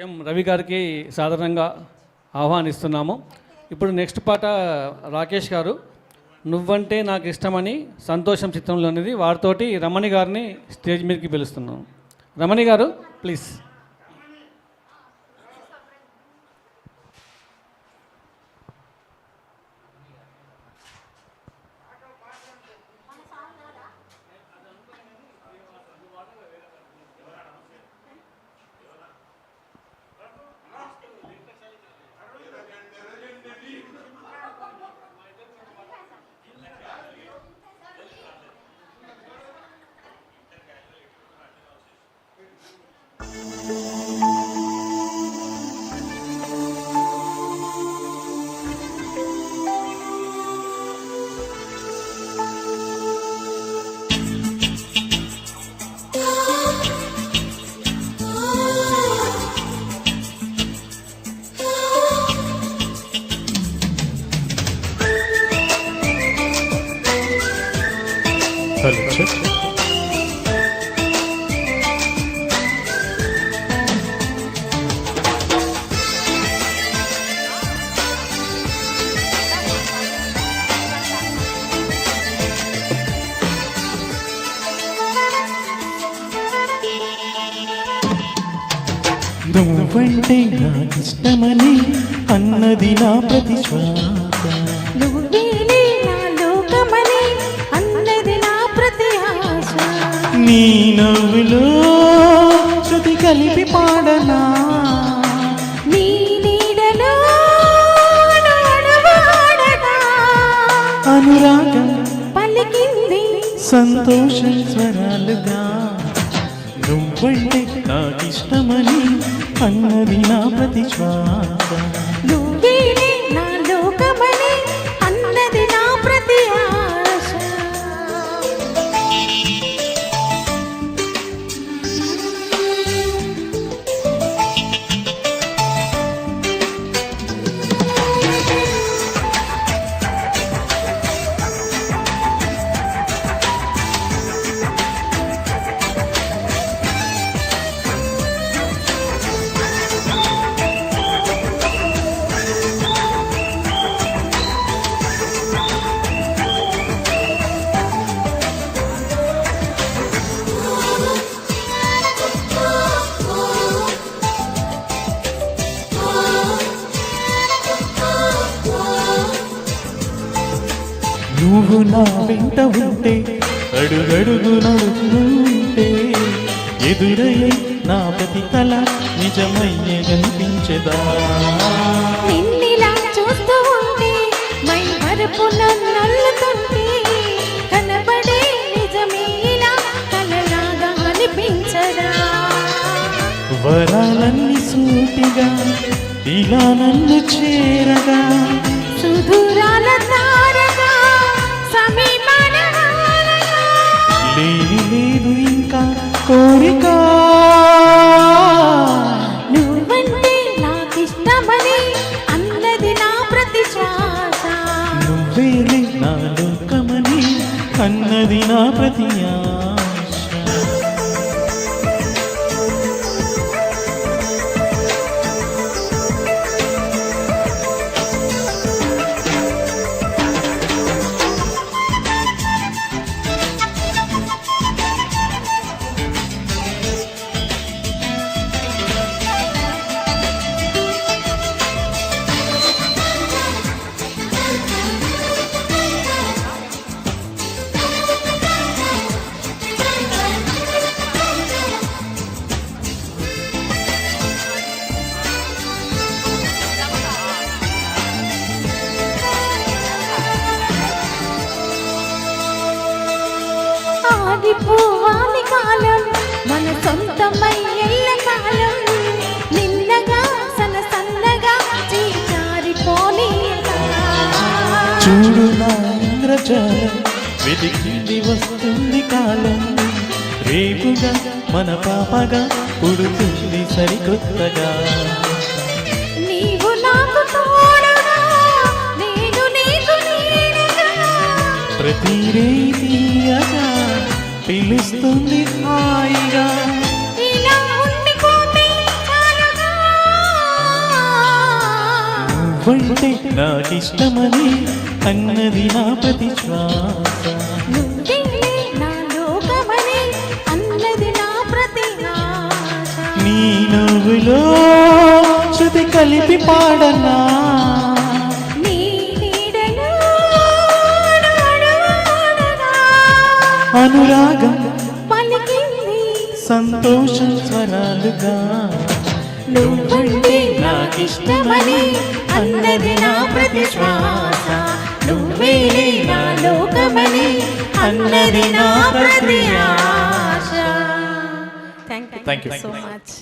ఎం రవి గారికి సాధారణంగా ఆహ్వానిస్తున్నాము. ఇప్పుడు నెక్స్ట్ పాట రాకేష్ గారు నువ్వంటే నాకు ఇష్టమని సంతోషం చిత్రంలోనిది. వారితోటి రమణి గారిని స్టేజ్ మీదకి పిలుస్తున్నాం. రమణి గారు ప్లీజ్. నువ్వంటే నాకిష్టమని అన్నది నా ప్రతి శ్వాస, నువ్వేలే నా లోకమని అన్నది నా ప్రతి ఆశ. నీ నవ్వులో శృతి కలిపి పాడనా, నీ నీడలో నడవాడనా. అనురాగం పలికింది సంతోషం స్వరాలుగా. నువ్వంటే నాకిష్టమని అన్నది నా ప్రతి శ్వాస, నువ్వేలే నా లోకమని అన్నది నా ప్రతి ఆశ. నువ్వు నా వెంట ఉంటే అడుగడుగు నడుస్తుంటే ఎదురయ్యే నా ప్రతి కళ నిజమయ్యే కనిపించదా. నిన్నిలా చూస్తూ ఉంటే మై మరపు నన్నుతుంటే కనబడే నిజమే ఇలా కలలాగా అనిపించదా. వరాలన్నీ సూటిగా ఇలా నన్ను చేరగా, సుదూరాల తారగా సమీపాన వాలగా. లేని లేదు ఇంకా కోరిక. నువ్వంటే నాకిష్టమని అన్నది నా ప్రతి శ్వాస, నువ్వేలే నా లోకమని అన్నది నా ప్రతి ఆశ. ఆగిపోవాలి కాలం మన సొంతమై ఎల్ల కాలం. నిన్నగా సన్నగా చీచారిపోనీయగా. చూడు నా ఇంద్రజాలం వెతికింది వస్తుంది కాలం. రేపుగా మన పాపగా పుడుతుంది సరికొత్తగా. నీవు నాకు తోడుగా నేను నీకు నీడగా. ప్రతి రీతిగా పిలుస్తుంది హాయిగా. ఇలా ఉండిపోతే చాలుగా. నువ్వంటే నాకిష్టమని అన్నది నా ప్రతి శ్వాస నువ్వే నా లోకమని అన్నది నా ప్రతి ఆశ. నీ నువ్వులో శృతి కలిపి పాడనా నీ నీడలో నడవడగా అనురాగం పలికింది సంతోషం స్వరాలుగా నువ్వంటే నాకిష్టమని అన్నది నా ప్రతి శ్వాస. నువ్వే నా లోకమని అన్నది నా ప్రతి ఆశ. Thank you Thank you. So much.